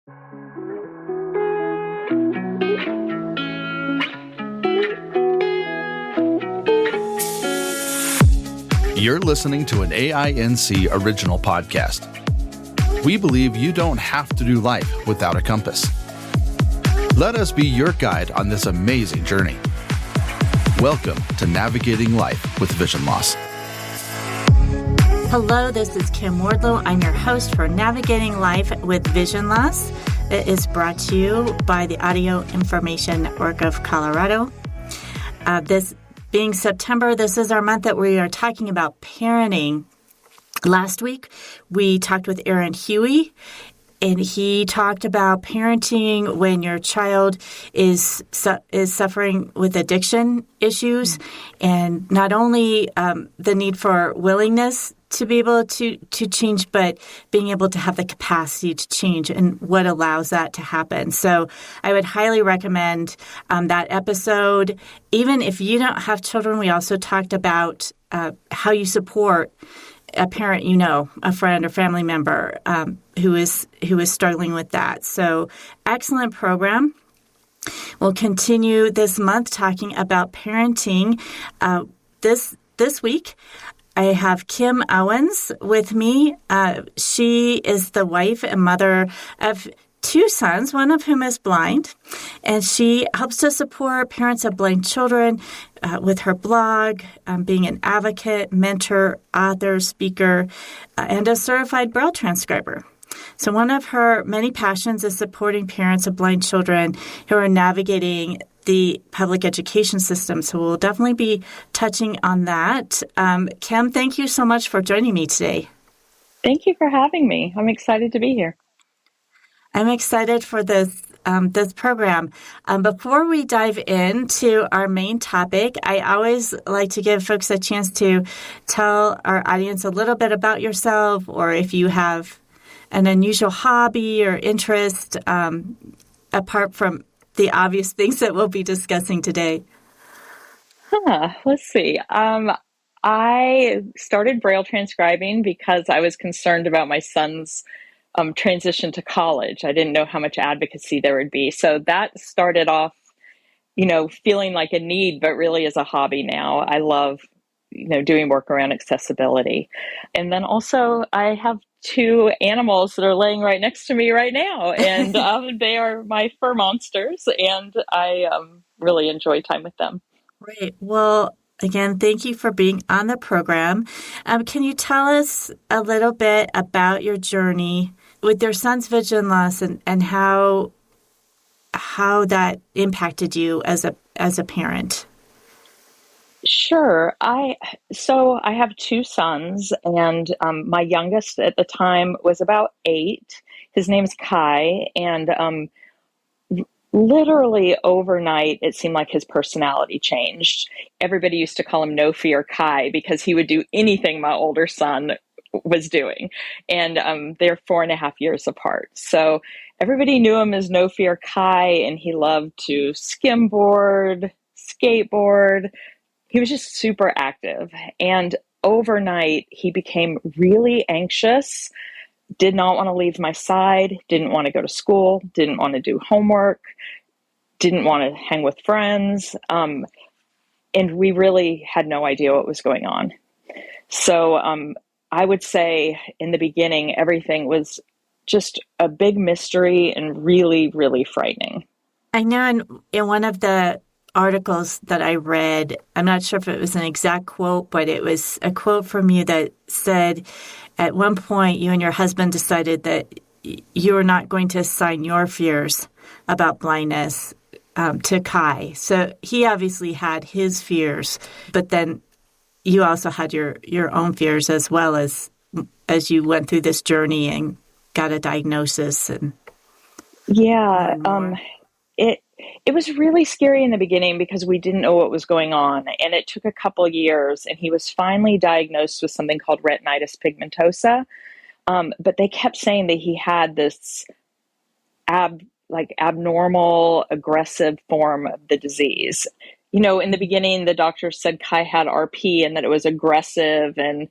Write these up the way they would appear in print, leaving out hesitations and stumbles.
You're listening to an AINC original podcast. We believe you don't have to do life without a compass. Let us be your guide on this amazing journey. Welcome to Navigating Life with Vision Loss. Hello, this is Kim Wardlow. I'm your host for Navigating Life with Vision Loss. It is brought to you by the Audio Information Network of Colorado. This being September, this is our month that we are talking about parenting. Last week, we talked with Aaron Huey, and he talked about parenting when your child is suffering with addiction issues, and not only the need for willingness to be able to change, but being able to have the capacity to change and what allows that to happen. So I would highly recommend that episode. Even if you don't have children, we also talked about how you support a parent, a friend or family member who is struggling with that. So excellent program. We'll continue this month talking about parenting. This week, I have Kim Owens with me. She is the wife and mother of two sons, one of whom is blind, and she helps to support parents of blind children with her blog, being an advocate, mentor, author, speaker, and a certified Braille transcriber. So one of her many passions is supporting parents of blind children who are navigating the public education system. So we'll definitely be touching on that. Kim, thank you so much for joining me today. Thank you for having me. I'm excited to be here. I'm excited for this program. Before we dive into our main topic, I always like to give folks a chance to tell our audience a little bit about yourself, or if you have an unusual hobby or interest apart from the obvious things that we'll be discussing today. Let's see. I started Braille transcribing because I was concerned about my son's transition to college. I didn't know how much advocacy there would be. So that started off, feeling like a need, but really as a hobby now. I love, doing work around accessibility. And then also I have two animals that are laying right next to me right now, and they are my fur monsters, and I really enjoy time with them. Great. Well, again, thank you for being on the program. Can you tell us a little bit about your journey with your son's vision loss and how that impacted you as a parent? Sure. So I have two sons, and my youngest at the time was about 8. His name's Kai, and literally overnight, it seemed like his personality changed. Everybody used to call him No Fear Kai because he would do anything my older son was doing. And they're 4.5 years apart. So everybody knew him as No Fear Kai, and he loved to skimboard, skateboard. He was just super active. And overnight, he became really anxious, did not want to leave my side, didn't want to go to school, didn't want to do homework, didn't want to hang with friends. And we really had no idea what was going on. So I would say in the beginning, everything was just a big mystery and really, really frightening. I know in one of the articles that I read, I'm not sure if it was an exact quote, but it was a quote from you that said at one point you and your husband decided that you were not going to assign your fears about blindness to Kai. So he obviously had his fears, but then you also had your own fears as well as you went through this journey and got a diagnosis. And It was really scary in the beginning because we didn't know what was going on, and it took a couple years, and he was finally diagnosed with something called retinitis pigmentosa. But they kept saying that he had this abnormal, aggressive form of the disease. In the beginning, the doctor said Kai had RP and that it was aggressive and,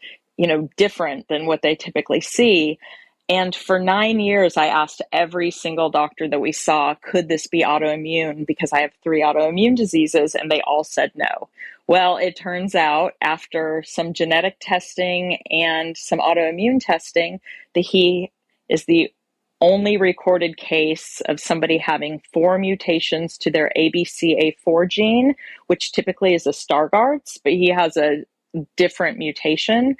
different than what they typically see. And for 9 years, I asked every single doctor that we saw, could this be autoimmune? Because I have 3 autoimmune diseases, and they all said no. Well, it turns out after some genetic testing and some autoimmune testing that he is the only recorded case of somebody having 4 mutations to their ABCA4 gene, which typically is a Stargardt's, but he has a different mutation.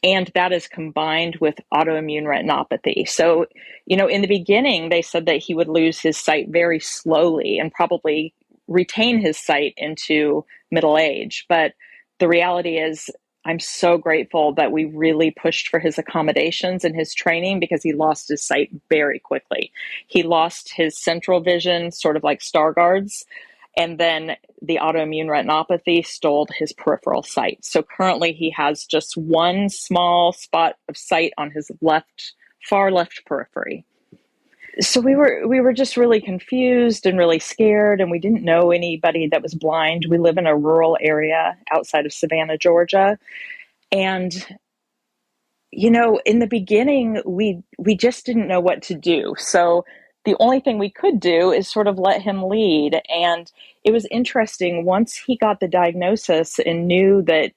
And that is combined with autoimmune retinopathy. So, in the beginning, they said that he would lose his sight very slowly and probably retain his sight into middle age. But the reality is, I'm so grateful that we really pushed for his accommodations and his training, because he lost his sight very quickly. He lost his central vision, sort of like Stargardt's. And then the autoimmune retinopathy stole his peripheral sight. So currently he has just one small spot of sight on his far left periphery. So we were just really confused and really scared, and we didn't know anybody that was blind. We live in a rural area outside of Savannah, Georgia. And in the beginning, we just didn't know what to do. So the only thing we could do is sort of let him lead. And it was interesting, once he got the diagnosis and knew that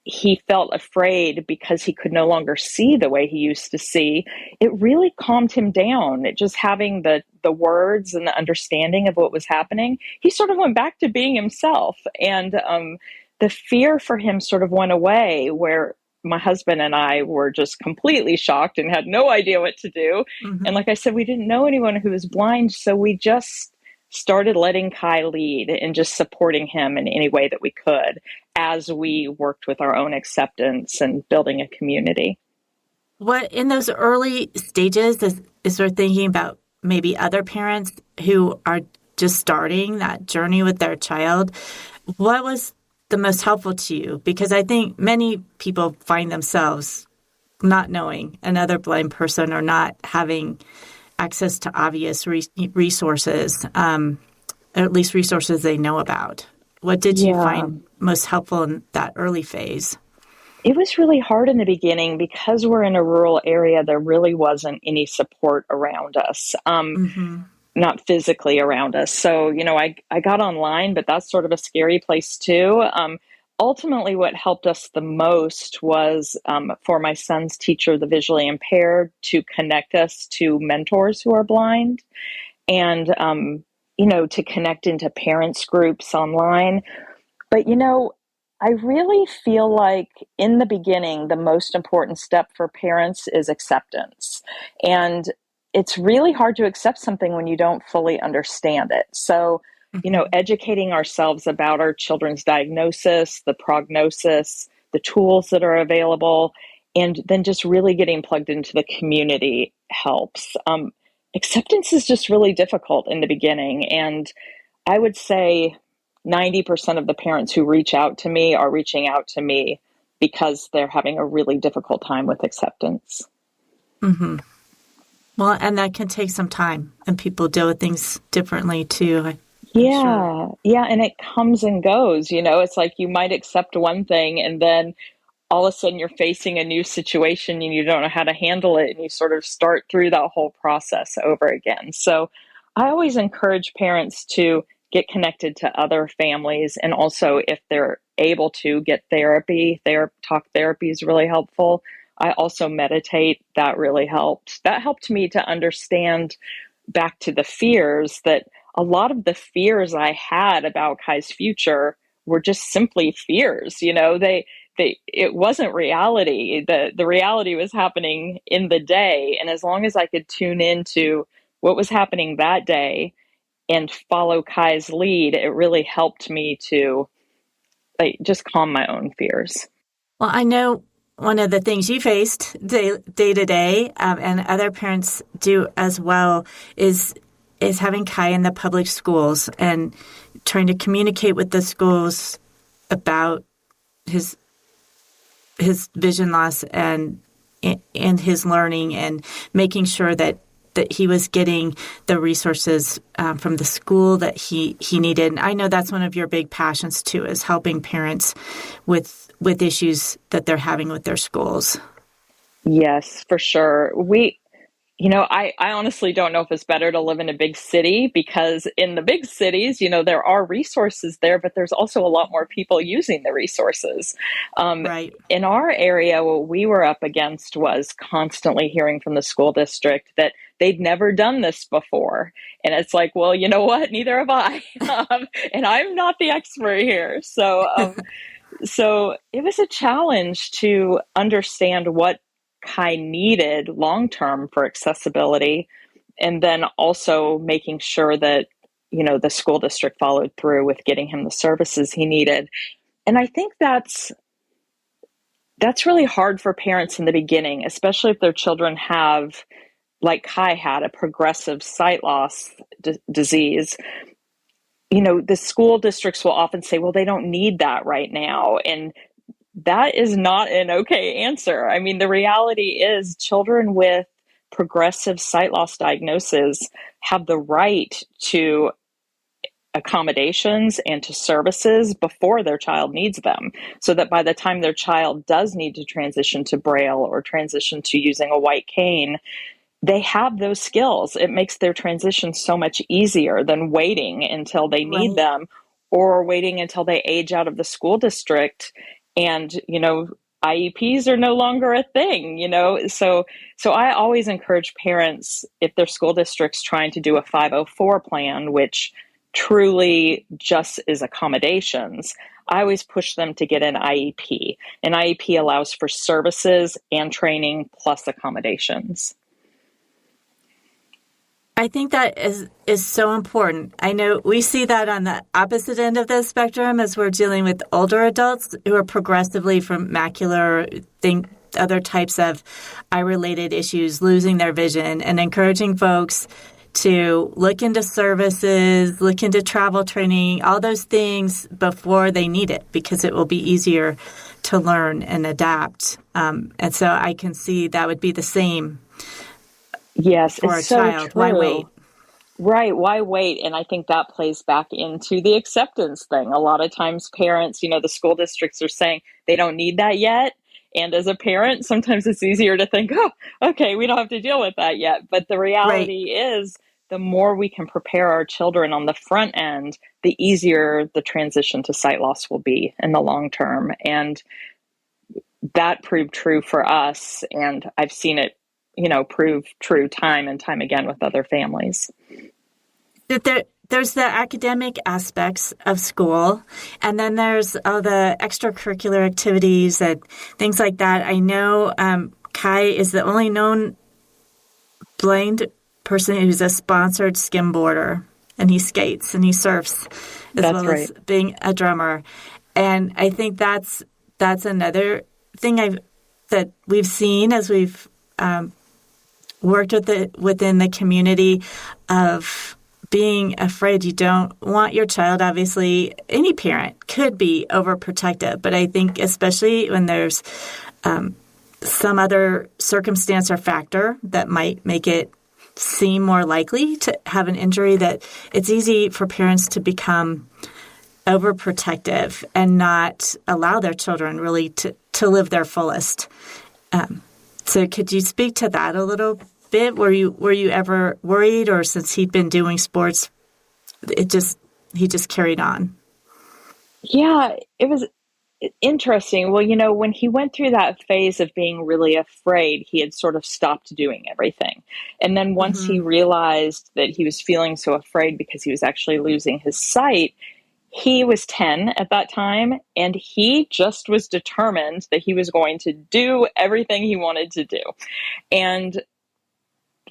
he felt afraid because he could no longer see the way he used to see, it really calmed him down. Just having the words and the understanding of what was happening, he sort of went back to being himself. And the fear for him sort of went away, where my husband and I were just completely shocked and had no idea what to do. Mm-hmm. And like I said, we didn't know anyone who was blind. So we just started letting Kai lead and just supporting him in any way that we could as we worked with our own acceptance and building a community. What in those early stages is sort of thinking about maybe other parents who are just starting that journey with their child. What was the most helpful to you? Because I think many people find themselves not knowing another blind person or not having access to obvious resources, or at least resources they know about. What did you find most helpful in that early phase? It was really hard in the beginning because we're in a rural area. There really wasn't any support around us. Not physically around us. So, I got online, but that's sort of a scary place too. Ultimately, what helped us the most was for my son's teacher, the visually impaired, to connect us to mentors who are blind and, to connect into parents groups online. But, I really feel like in the beginning, the most important step for parents is acceptance. And it's really hard to accept something when you don't fully understand it. So, educating ourselves about our children's diagnosis, the prognosis, the tools that are available, and then just really getting plugged into the community helps. Acceptance is just really difficult in the beginning. And I would say 90% of the parents who reach out to me are reaching out to me because they're having a really difficult time with acceptance. Mm-hmm. Well, and that can take some time, and people deal with things differently too. Yeah, and it comes and goes. It's like you might accept one thing, and then all of a sudden you're facing a new situation and you don't know how to handle it, and you sort of start through that whole process over again. So I always encourage parents to get connected to other families, and also if they're able to get therapy, talk therapy is really helpful. I also meditate. That really helped. That helped me to understand, back to the fears, that a lot of the fears I had about Kai's future were just simply fears. It wasn't reality. The reality was happening in the day. And as long as I could tune into what was happening that day and follow Kai's lead, it really helped me to just calm my own fears. Well, I know one of the things you faced day to day, and other parents do as well, is having Kai in the public schools and trying to communicate with the schools about his vision loss and his learning, and making sure that he was getting the resources from the school that he needed. And I know that's one of your big passions too, is helping parents with issues that they're having with their schools. Yes, for sure. I honestly don't know if it's better to live in a big city, because in the big cities, there are resources there, but there's also a lot more people using the resources. Um, Right. in our area, what we were up against was constantly hearing from the school district that they'd never done this before. And it's like, well, you know what? Neither have I. And I'm not the expert here. So it was a challenge to understand what Kai needed long term for accessibility, and then also making sure that the school district followed through with getting him the services he needed. And I think that's really hard for parents in the beginning, especially if their children have, like Kai had, a progressive sight loss disease. The school districts will often say, well, they don't need that right now. And that is not an okay answer. I mean, the reality is children with progressive sight loss diagnosis have the right to accommodations and to services before their child needs them, so that by the time their child does need to transition to Braille or transition to using a white cane, they have those skills. It makes their transition so much easier than waiting until they need Right. them, or waiting until they age out of the school district and, IEPs are no longer a thing. So I always encourage parents, if their school district's trying to do a 504 plan, which truly just is accommodations, I always push them to get an IEP. An IEP allows for services and training plus accommodations. I think that is so important. I know we see that on the opposite end of the spectrum as we're dealing with older adults who are progressively from macular, other types of eye-related issues, losing their vision, and encouraging folks to look into services, look into travel training, all those things before they need it, because it will be easier to learn and adapt. And so I can see that would be the same. Yes, for it's a so child. true. Why wait? Right, why wait? And I think that plays back into the acceptance thing. A lot of times parents, the school districts are saying they don't need that yet. And as a parent, sometimes it's easier to think, oh, okay, we don't have to deal with that yet. But the Right. reality is, the more we can prepare our children on the front end, the easier the transition to sight loss will be in the long term. And that proved true for us. And I've seen it, prove true time and time again with other families. There's the academic aspects of school, and then there's all the extracurricular activities and things like that. I know Kai is the only known blind person who's a sponsored skimboarder, and he skates and he surfs as That's well right. as being a drummer. And I think that's another thing that we've seen as we've worked within the community of being afraid. You don't want your child, obviously, any parent could be overprotective, but I think especially when there's some other circumstance or factor that might make it seem more likely to have an injury, that it's easy for parents to become overprotective and not allow their children really to live their fullest. So could you speak to that a little bit? Were you ever worried, or since he'd been doing sports, he just carried on? Yeah, it was interesting. Well, when he went through that phase of being really afraid, he had sort of stopped doing everything. And then once he Mm-hmm. realized that he was feeling so afraid because he was actually losing his sight, he was 10 at that time, and he just was determined that he was going to do everything he wanted to do. And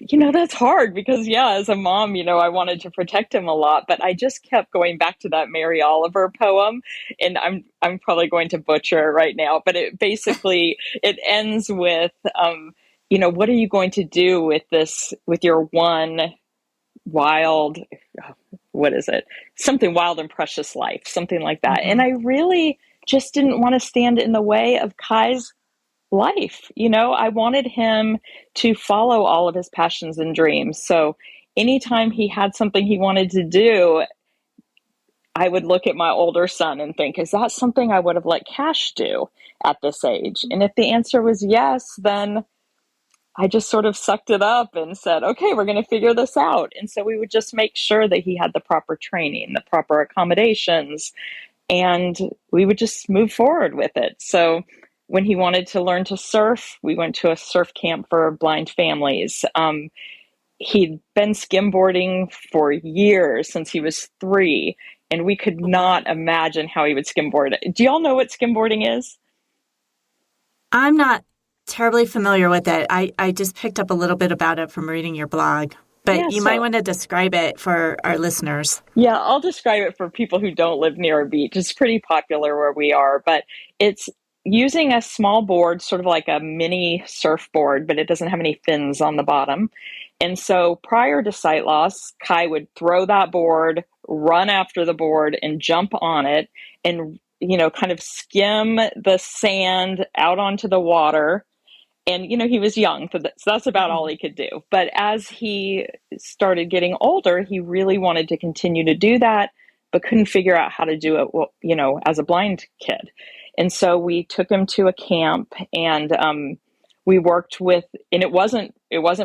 that's hard because, yeah, as a mom, I wanted to protect him a lot, but I just kept going back to that Mary Oliver poem, and I'm probably going to butcher it right now, but it basically, it ends with, what are you going to do with your one wild, what is it? Something wild and precious life, something like that. Mm-hmm. And I really just didn't want to stand in the way of Kai's life. I wanted him to follow all of his passions and dreams. So anytime he had something he wanted to do, I would look at my older son and think, is that something I would have let Cash do at this age? And if the answer was yes, then I just sort of sucked it up and said, okay, we're going to figure this out. And so we would just make sure that he had the proper training, the proper accommodations, and we would just move forward with it. So when he wanted to learn to surf, we went to a surf camp for blind families. He'd been skimboarding for years, since he was 3, and we could not imagine how he would skimboard. Do y'all know what skimboarding is? I'm not terribly familiar with it. I just picked up a little bit about it from reading your blog, but you might want to describe it for our listeners. Yeah, I'll describe it for people who don't live near a beach. It's pretty popular where we are, but it's using a small board, sort of like a mini surfboard, but it doesn't have any fins on the bottom. And so prior to sight loss, Kai would throw that board, run after the board, and jump on it and, kind of skim the sand out onto the water. And, he was young, so that's about all he could do. But as he started getting older, he really wanted to continue to do that, but couldn't figure out how to do it, as a blind kid. And so we took him to a camp, and we worked with, and it wasn't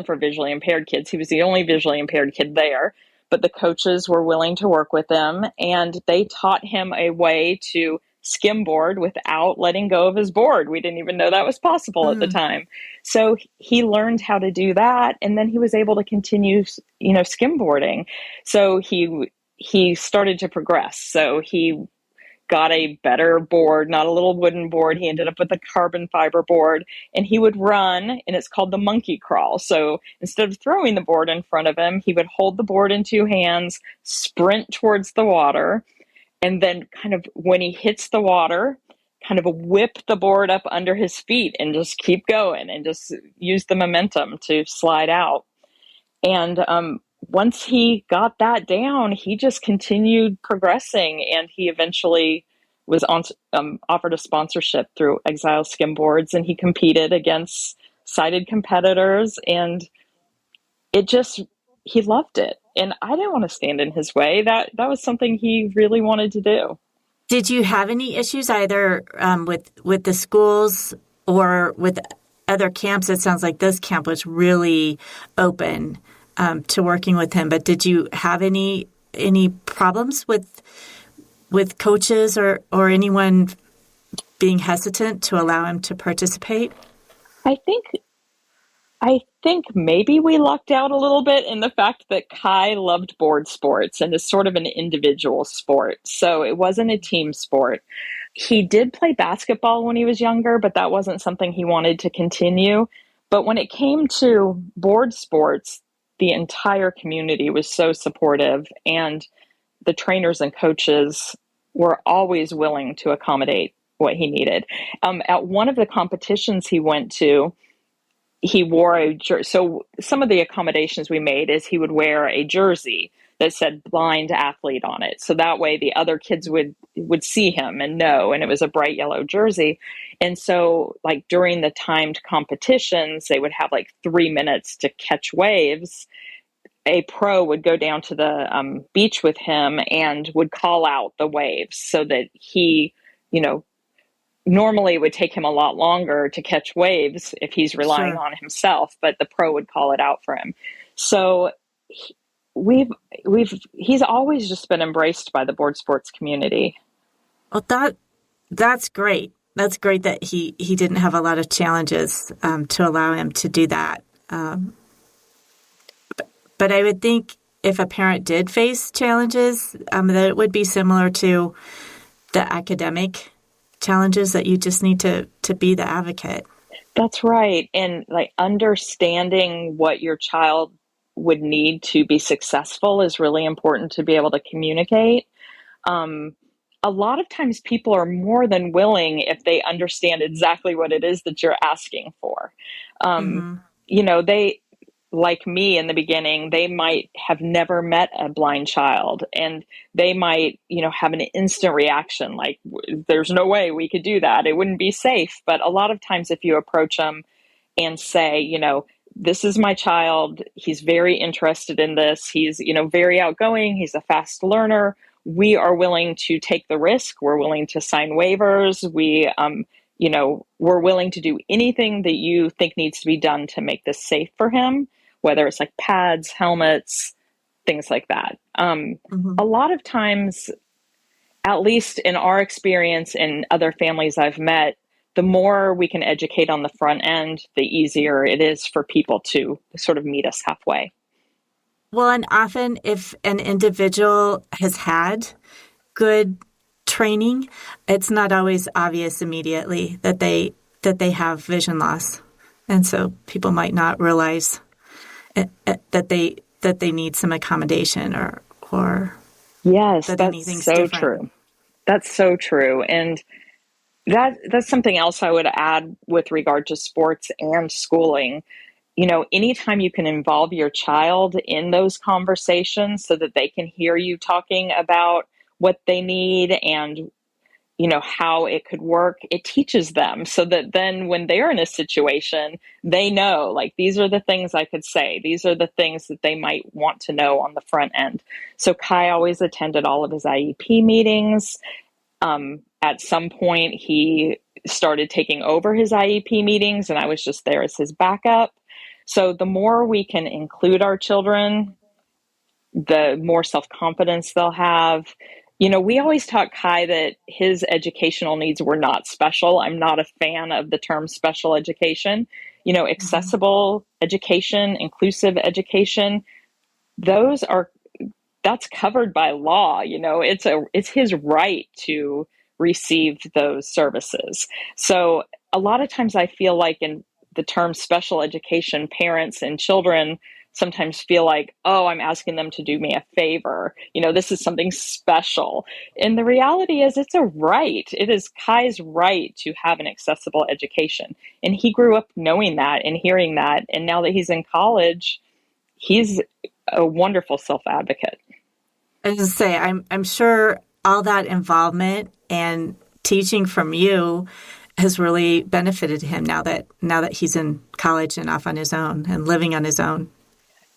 for visually impaired kids. He was the only visually impaired kid there, but the coaches were willing to work with him, and they taught him a way to skimboard without letting go of his board. We didn't even know that was possible at the time. So he learned how to do that, and then he was able to continue, skimboarding. So he started to progress. So he got a better board, not a little wooden board. He ended up with a carbon fiber board, and he would run, and it's called the monkey crawl. So instead of throwing the board in front of him, he would hold the board in 2 hands, sprint towards the water, and then kind of when he hits the water, kind of whip the board up under his feet and just keep going and just use the momentum to slide out. And once he got that down, he just continued progressing, and he eventually was offered a sponsorship through Exile Skimboards, and he competed against sighted competitors, and he loved it. And I didn't want to stand in his way. That was something he really wanted to do. Did you have any issues either with the schools or with other camps? It sounds like this camp was really open to working with him. But did you have any problems with coaches or anyone being hesitant to allow him to participate? I think maybe we lucked out a little bit in the fact that Kai loved board sports and is sort of an individual sport. So it wasn't a team sport. He did play basketball when he was younger, but that wasn't something he wanted to continue. But when it came to board sports, the entire community was so supportive, and the trainers and coaches were always willing to accommodate what he needed. At one of the competitions he went to, he wore so some of the accommodations we made is he would wear a jersey that said blind athlete on it. So that way the other kids would see him and know, and it was a bright yellow jersey. And so like during the timed competitions, they would have like 3 minutes to catch waves. A pro would go down to the beach with him and would call out the waves so that he, normally it would take him a lot longer to catch waves if he's relying on himself, but the pro would call it out for him. So he's always just been embraced by the board sports community. Well, that's great. That's great that he didn't have a lot of challenges to allow him to do that. But I would think if a parent did face challenges, that it would be similar to the academic challenges, that you just need to be the advocate. That's right. And like understanding what your child would need to be successful is really important to be able to communicate. A lot of times people are more than willing if they understand exactly what it is that you're asking for. They, like me in the beginning, they might have never met a blind child, and they might, have an instant reaction like, there's no way we could do that. It wouldn't be safe. But a lot of times if you approach them and say, this is my child, he's very interested in this, he's, very outgoing, he's a fast learner, we are willing to take the risk, we're willing to sign waivers, we we're willing to do anything that you think needs to be done to make this safe for him, whether it's like pads, helmets, things like that. Mm-hmm. A lot of times, at least in our experience and other families I've met, the more we can educate on the front end, the easier it is for people to sort of meet us halfway. Well, and often if an individual has had good training, it's not always obvious immediately that they have vision loss, and so people might not realize that they need some accommodation or yes, that that's anything's so different. true. That's so true, and that's something else I would add with regard to sports and schooling. Anytime you can involve your child in those conversations so that they can hear you talking about what they need and how it could work, it teaches them so that then when they're in a situation, they know, like, these are the things I could say. These are the things that they might want to know on the front end. So Kai always attended all of his IEP meetings. At some point, he started taking over his IEP meetings, and I was just there as his backup. So the more we can include our children, the more self-confidence they'll have. We always taught Kai that his educational needs were not special. I'm not a fan of the term special education. Accessible education, inclusive education, that's covered by law. It's his right to receive those services. So a lot of times I feel like in the term special education, parents and children sometimes feel like, oh, I'm asking them to do me a favor. This is something special. And the reality is it's a right. It is Kai's right to have an accessible education. And he grew up knowing that and hearing that. And now that he's in college, he's a wonderful self-advocate. I was going to say, I'm sure all that involvement and teaching from you has really benefited him now that he's in college and off on his own and living on his own.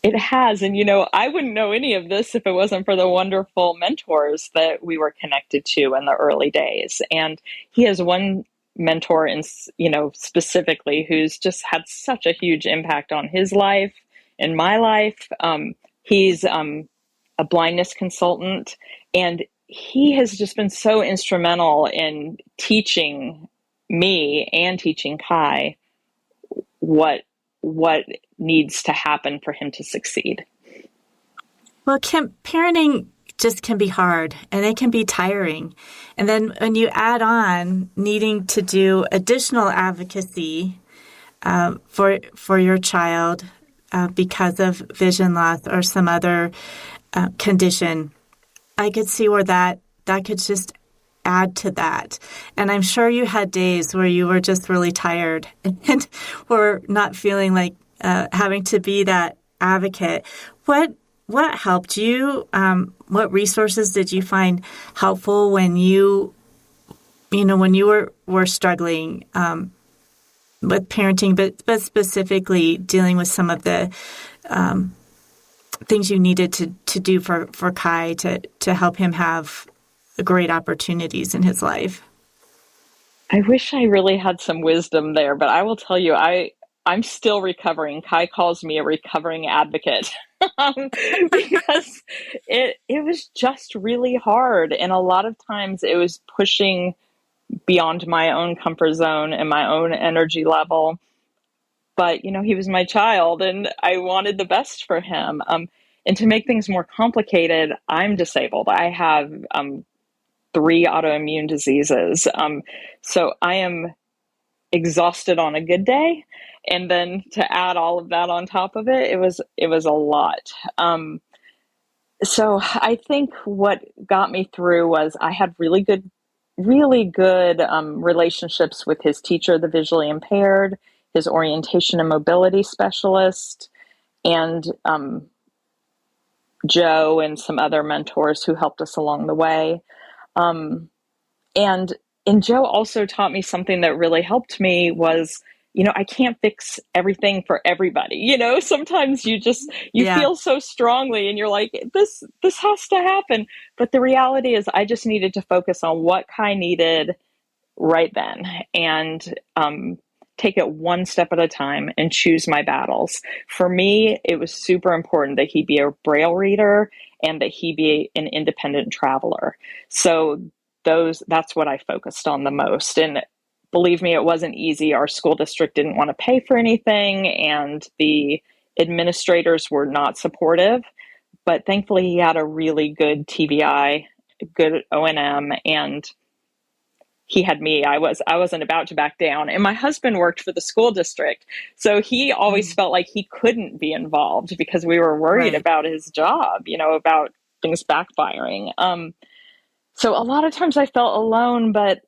It has. And, I wouldn't know any of this if it wasn't for the wonderful mentors that we were connected to in the early days. And he has one mentor, specifically, who's just had such a huge impact on his life and my life. He's a blindness consultant, and he has just been so instrumental in teaching me and teaching Kai what needs to happen for him to succeed. Well, parenting just can be hard and it can be tiring. And then when you add on needing to do additional advocacy for your child because of vision loss or some other condition, I could see where that could just add to that. And I'm sure you had days where you were just really tired and were not feeling like having to be that advocate. What helped you? What resources did you find helpful when you were struggling with parenting, but specifically dealing with some of the things you needed to do for Kai to help him have great opportunities in his life? I wish I really had some wisdom there, but I will tell you, I'm still recovering. Kai calls me a recovering advocate because it was just really hard. And a lot of times it was pushing beyond my own comfort zone and my own energy level. But, he was my child and I wanted the best for him. And to make things more complicated, I'm disabled. I have 3 autoimmune diseases. So I am exhausted on a good day. And then to add all of that on top of it, it was a lot. So I think what got me through was I had really good relationships with his teacher, the visually impaired, his orientation and mobility specialist, and Joe and some other mentors who helped us along the way. And Joe also taught me something that really helped me was, I can't fix everything for everybody. Sometimes you feel so strongly and you're like, this has to happen. But the reality is I just needed to focus on what Kai needed, right then and take it one step at a time and choose my battles. For me, it was super important that he be a Braille reader and that he be an independent traveler. So that's what I focused on the most. And believe me, it wasn't easy. Our school district didn't want to pay for anything, and the administrators were not supportive. But thankfully, he had a really good TBI, good O&M, and he had me. I wasn't about to back down. And my husband worked for the school district, so he always felt like he couldn't be involved because we were worried about his job, about things backfiring. So a lot of times I felt alone, but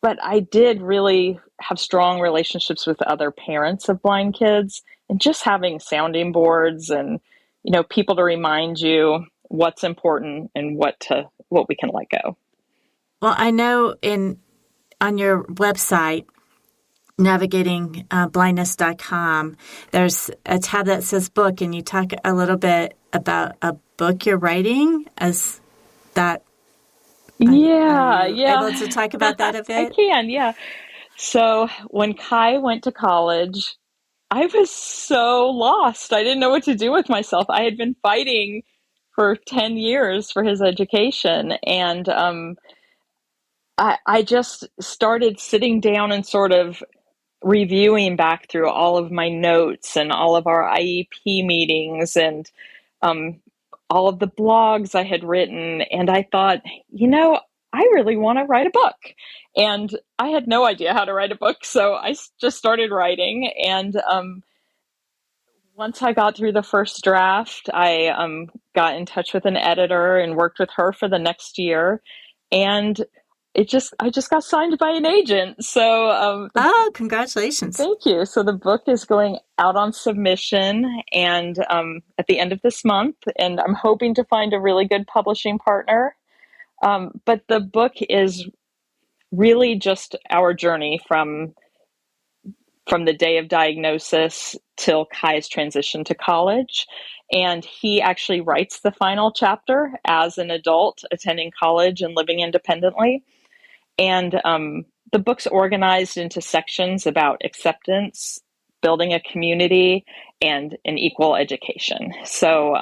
I did really have strong relationships with other parents of blind kids, and just having sounding boards and, people to remind you what's important and what we can let go. Well, I know on your website, navigatingblindness.com, there's a tab that says book, and you talk a little bit about a book you're writing as that. Yeah. Able to talk about that a bit? I can, yeah. So when Kai went to college, I was so lost. I didn't know what to do with myself. I had been fighting for 10 years for his education, and I just started sitting down and sort of reviewing back through all of my notes and all of our IEP meetings and all of the blogs I had written. And I thought, I really want to write a book. And I had no idea how to write a book. So I just started writing. And once I got through the first draft, I got in touch with an editor and worked with her for the next year. And I just got signed by an agent. So, congratulations. Thank you. So the book is going out on submission and at the end of this month, and I'm hoping to find a really good publishing partner. But the book is really just our journey from the day of diagnosis till Kai's transition to college. And he actually writes the final chapter as an adult attending college and living independently. And the book's organized into sections about acceptance, building a community, and an equal education. So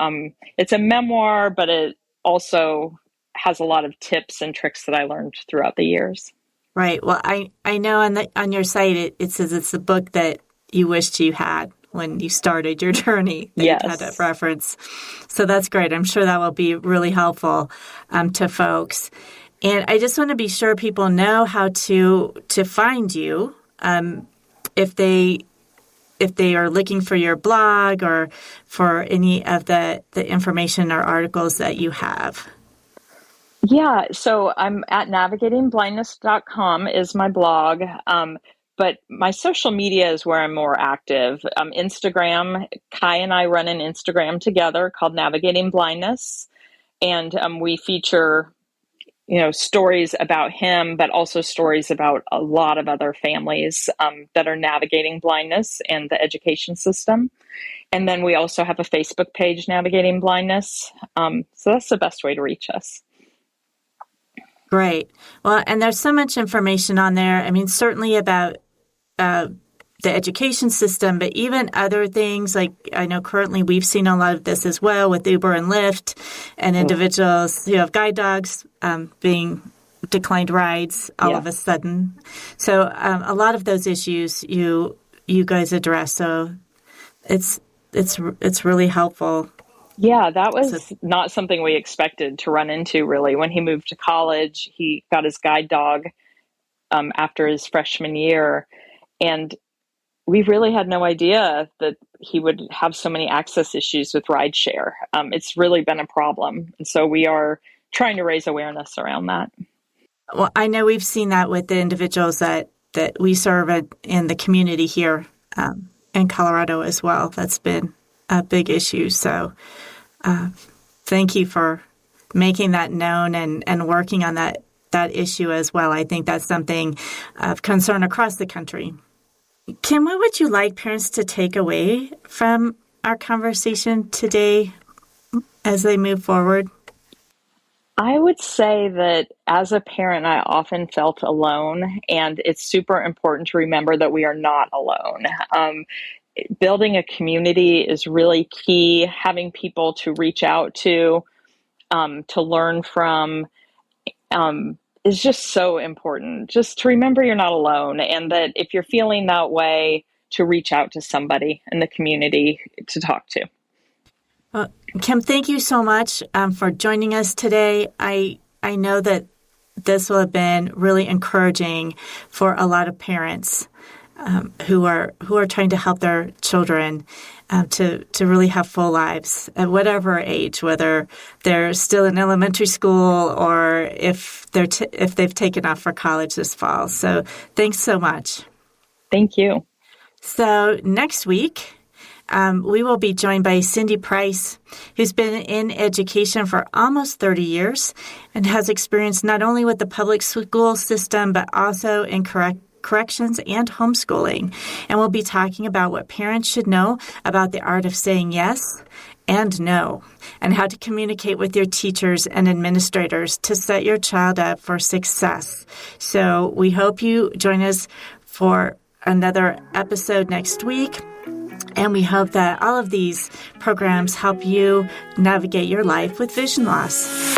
it's a memoir, but it also has a lot of tips and tricks that I learned throughout the years. Right. Well, I know on your site it says it's the book that you wished you had when you started your journey. Yes. You had that reference. So that's great. I'm sure that will be really helpful to folks. And I just want to be sure people know how to find you if they are looking for your blog or for any of the information or articles that you have. Yeah, so I'm at navigatingblindness.com is my blog, but my social media is where I'm more active. Instagram, Kai and I run an Instagram together called Navigating Blindness, and we feature stories about him, but also stories about a lot of other families that are navigating blindness and the education system. And then we also have a Facebook page, Navigating Blindness. So that's the best way to reach us. Great. Well, and there's so much information on there. I mean, certainly about the education system, but even other things like I know currently we've seen a lot of this as well with Uber and Lyft and individuals who have guide dogs being declined rides all of a sudden. So a lot of those issues you guys address. So it's really helpful. Yeah, that was not something we expected to run into, really. When he moved to college, he got his guide dog after his freshman year. And we really had no idea that he would have so many access issues with rideshare. It's really been a problem. And so we are trying to raise awareness around that. Well, I know we've seen that with the individuals that we serve in the community here in Colorado as well. That's been a big issue. So thank you for making that known and working on that issue as well. I think that's something of concern across the country. Kim, what would you like parents to take away from our conversation today as they move forward? I would say that as a parent, I often felt alone, and it's super important to remember that we are not alone. Building a community is really key. Having people to reach out to learn from, is just so important. Just to remember you're not alone, and that if you're feeling that way, to reach out to somebody in the community to talk to. Well, Kim, thank you so much for joining us today. I know that this will have been really encouraging for a lot of parents who are trying to help their children to really have full lives at whatever age, whether they're still in elementary school or if they've taken off for college this fall. So thanks so much. Thank you. So next week, we will be joined by Cindy Price, who's been in education for almost 30 years and has experience not only with the public school system, but also in corrections and homeschooling. And we'll be talking about what parents should know about the art of saying yes and no, and how to communicate with your teachers and administrators to set your child up for success. So we hope you join us for another episode next week. And we hope that all of these programs help you navigate your life with vision loss.